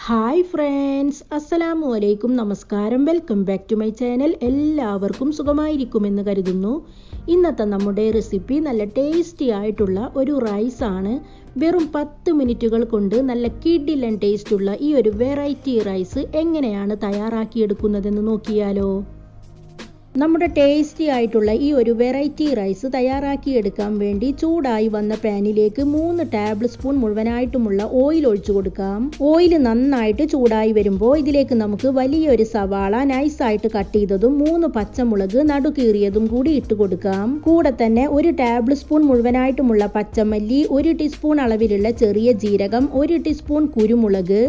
Hi friends, അസ്സലാമു അലൈക്കും. നമസ്കാരം. Welcome back to my channel. എല്ലാവർക്കും സുഖമായിരിക്കുമെന്ന് കരുതുന്നു. ഇന്നത്തെ നമ്മുടെ റെസിപ്പി നല്ല ടേസ്റ്റി ആയിട്ടുള്ള ഒരു റൈസാണ്. വെറും 10 മിനിറ്റുകൾ കൊണ്ട് നല്ല കിഡിലൻ ടേസ്റ്റുള്ള ഈ ഒരു വെറൈറ്റി റൈസ് എങ്ങനെയാണ് തയ്യാറാക്കിയെടുക്കുന്നതെന്ന് നോക്കിയാലോ. നമ്മുടെ ടേസ്റ്റി ആയിട്ടുള്ള ഈ ഒരു വെറൈറ്റി റൈസ് തയ്യാറാക്കിയെടുക്കാൻ വേണ്ടി ചൂടായി വന്ന പാനിലേക്ക് 3 ടേബിൾ സ്പൂൺ മുഴുവനായിട്ടുമുള്ള ഓയിൽ ഒഴിച്ചു കൊടുക്കാം. ഓയിൽ നന്നായിട്ട് ചൂടായി വരുമ്പോൾ ഇതിലേക്ക് നമുക്ക് വലിയൊരു സവാള നൈസായിട്ട് കട്ട് ചെയ്തതും 3 പച്ചമുളക് നടുകീറിയതും കൂടി ഇട്ട് കൊടുക്കാം. കൂടെ തന്നെ 1 ടേബിൾ സ്പൂൺ മുഴുവനായിട്ടുമുള്ള പച്ചമല്ലി, 1 ടീസ്പൂൺ അളവിലുള്ള ചെറിയ ജീരകം, 1 ടീസ്പൂൺ കുരുമുളക്,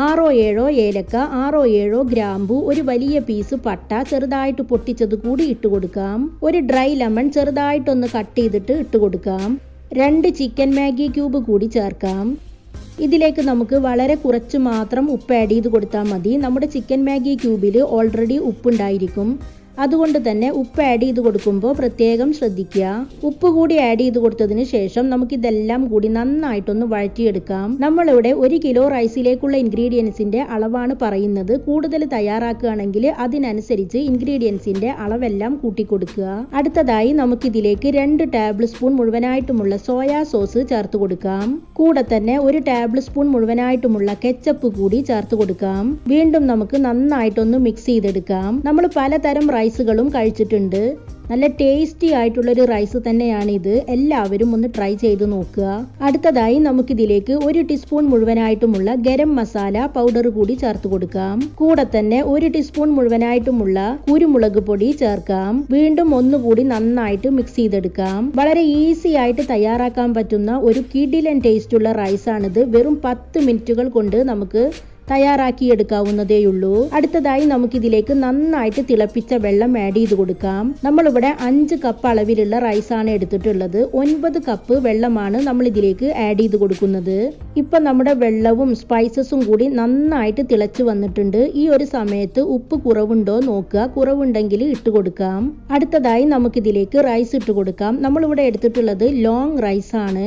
6-7 ഏലക്ക, 6-7 ഗ്രാമ്പു, ഒരു വലിയ പീസ് പട്ട ചെറുതായിട്ട് പൊട്ടിച്ചത് കൂടി ഇട്ട് കൊടുക്കാം. ഒരു ഡ്രൈ ലെമൺ ചെറുതായിട്ടൊന്ന് കട്ട് ചെയ്തിട്ട് ഇട്ട് കൊടുക്കാം. 2 ചിക്കൻ മാഗി ക്യൂബ് കൂടി ചേർക്കാം. ഇതിലേക്ക് നമുക്ക് വളരെ കുറച്ച് മാത്രം ഉപ്പ് ആഡ് ചെയ്ത് കൊടുത്താൽ മതി. നമ്മുടെ ചിക്കൻ മാഗി ക്യൂബിൽ ഓൾറെഡി ഉപ്പുണ്ടായിരിക്കും. അതുകൊണ്ട് തന്നെ ഉപ്പ് ആഡ് ചെയ്ത് കൊടുക്കുമ്പോൾ പ്രത്യേകം ശ്രദ്ധിക്കുക. ഉപ്പ് കൂടി ആഡ് ചെയ്ത് കൊടുത്തതിന് ശേഷം നമുക്കിതെല്ലാം കൂടി നന്നായിട്ടൊന്ന് വഴറ്റിയെടുക്കാം. നമ്മളിവിടെ 1 കിലോ റൈസിലേക്കുള്ള ഇൻഗ്രീഡിയൻസിന്റെ അളവാണ് പറയുന്നത്. കൂടുതൽ തയ്യാറാക്കുകയാണെങ്കിൽ അതിനനുസരിച്ച് ഇൻഗ്രീഡിയൻസിന്റെ അളവെല്ലാം കൂട്ടിക്കൊടുക്കുക. അടുത്തതായി നമുക്കിതിലേക്ക് 2 ടേബിൾ സ്പൂൺ മുഴുവനായിട്ടുമുള്ള സോയാ സോസ് ചേർത്ത് കൊടുക്കാം. കൂടെ തന്നെ 1 ടേബിൾ സ്പൂൺ മുഴുവനായിട്ടുമുള്ള കെച്ചപ്പ് കൂടി ചേർത്ത് കൊടുക്കാം. വീണ്ടും നമുക്ക് നന്നായിട്ടൊന്ന് മിക്സ് ചെയ്തെടുക്കാം. നമ്മൾ പലതരം റൈസുകളും കഴിച്ചിട്ടുണ്ട്. നല്ല ടേസ്റ്റി ആയിട്ടുള്ളൊരു റൈസ് തന്നെയാണ് ഇത്. എല്ലാവരും ഒന്ന് ട്രൈ ചെയ്ത് നോക്കുക. അടുത്തതായി നമുക്കിതിലേക്ക് 1 ടീസ്പൂൺ മുഴുവനായിട്ടുമുള്ള ഗരം മസാല പൗഡർ കൂടി ചേർത്ത് കൊടുക്കാം. കൂടെ തന്നെ 1 ടീസ്പൂൺ മുഴുവനായിട്ടുമുള്ള കുരുമുളക് പൊടി ചേർക്കാം. വീണ്ടും ഒന്നുകൂടി നന്നായിട്ട് മിക്സ് ചെയ്തെടുക്കാം. വളരെ ഈസി ആയിട്ട് തയ്യാറാക്കാൻ പറ്റുന്ന ഒരു കിഡിലൻ ടേസ്റ്റുള്ള റൈസാണിത്. വെറും 10 മിനിറ്റുകൾ കൊണ്ട് നമുക്ക് തയ്യാറാക്കിയെടുക്കാവുന്നതേയുള്ളൂ. അടുത്തതായി നമുക്കിതിലേക്ക് നന്നായിട്ട് തിളപ്പിച്ച വെള്ളം ആഡ് ചെയ്ത് കൊടുക്കാം. നമ്മളിവിടെ 5 കപ്പ് അളവിലുള്ള റൈസാണ് എടുത്തിട്ടുള്ളത്. 9 കപ്പ് വെള്ളമാണ് നമ്മൾ ഇതിലേക്ക് ആഡ് ചെയ്ത് കൊടുക്കുന്നത്. ഇപ്പൊ നമ്മുടെ വെള്ളവും സ്പൈസസും കൂടി നന്നായിട്ട് തിളച്ചു വന്നിട്ടുണ്ട്. ഈ ഒരു സമയത്ത് ഉപ്പ് കുറവുണ്ടോ നോക്കുക. കുറവുണ്ടെങ്കിൽ ഇട്ട് കൊടുക്കാം. അടുത്തതായി നമുക്കിതിലേക്ക് റൈസ് ഇട്ട് കൊടുക്കാം. നമ്മളിവിടെ എടുത്തിട്ടുള്ളത് ലോങ് റൈസ് ആണ്.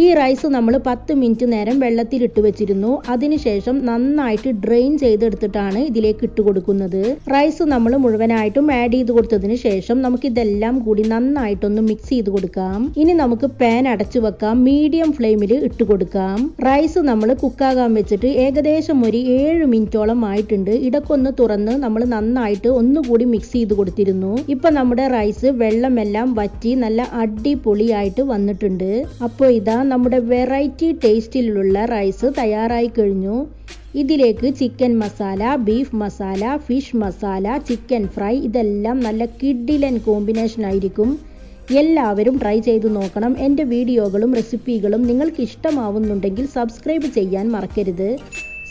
ഈ റൈസ് നമ്മൾ 10 മിനിറ്റ് നേരം വെള്ളത്തിൽ ഇട്ട് വെച്ചിരുന്നു. അതിനുശേഷം നന്നായിട്ട് ഡ്രെയിൻ ചെയ്തെടുത്തിട്ടാണ് ഇതിലേക്ക് ഇട്ട് കൊടുക്കുന്നത്. റൈസ് നമ്മൾ മുഴുവനായിട്ടും ആഡ് ചെയ്ത് കൊടുത്തതിന് ശേഷം നമുക്ക് ഇതെല്ലാം കൂടി നന്നായിട്ടൊന്ന് മിക്സ് ചെയ്ത് കൊടുക്കാം. ഇനി നമുക്ക് പാൻ അടച്ചു വെക്കാം. മീഡിയം ഫ്ലെയിമിൽ ഇട്ട് കൊടുക്കാം. റൈസ് നമ്മൾ കുക്കാകാൻ വെച്ചിട്ട് ഏകദേശം ഒരു 7 മിനിറ്റോളം ആയിട്ടുണ്ട്. ഇടക്കൊന്ന് തുറന്ന് നമ്മൾ നന്നായിട്ട് ഒന്നുകൂടി മിക്സ് ചെയ്ത് കൊടുത്തിരുന്നു. ഇപ്പൊ നമ്മുടെ റൈസ് വെള്ളമെല്ലാം വറ്റി നല്ല അടിപൊളിയായിട്ട് വന്നിട്ടുണ്ട്. അപ്പോൾ ഇതാ നമ്മുടെ വെറൈറ്റി ടേസ്റ്റിലുള്ള റൈസ് തയ്യാറായി കഴിഞ്ഞു. ഇതിലേക്ക് chicken masala, beef masala, fish masala, chicken fry ഇതെല്ലാം നല്ല കിഡിലൻ കോമ്പിനേഷൻ ആയിരിക്കും. എല്ലാവരും ട്രൈ ചെയ്ത് നോക്കണം. എൻ്റെ വീഡിയോകളും റെസിപ്പികളും നിങ്ങൾക്ക് ഇഷ്ടമാവുന്നുണ്ടെങ്കിൽ സബ്സ്ക്രൈബ് ചെയ്യാൻ മറക്കരുത്.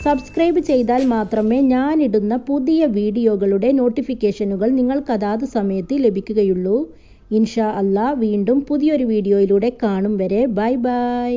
സബ്സ്ക്രൈബ് ചെയ്താൽ മാത്രമേ ഞാനിടുന്ന പുതിയ വീഡിയോകളുടെ നോട്ടിഫിക്കേഷനുകൾ നിങ്ങൾക്ക് അതാത് സമയത്ത് ലഭിക്കുകയുള്ളൂ. ഇൻഷാ അല്ലാ വീണ്ടും പുതിയൊരു വീഡിയോയിലൂടെ കാണും വരെ ബൈ ബൈ.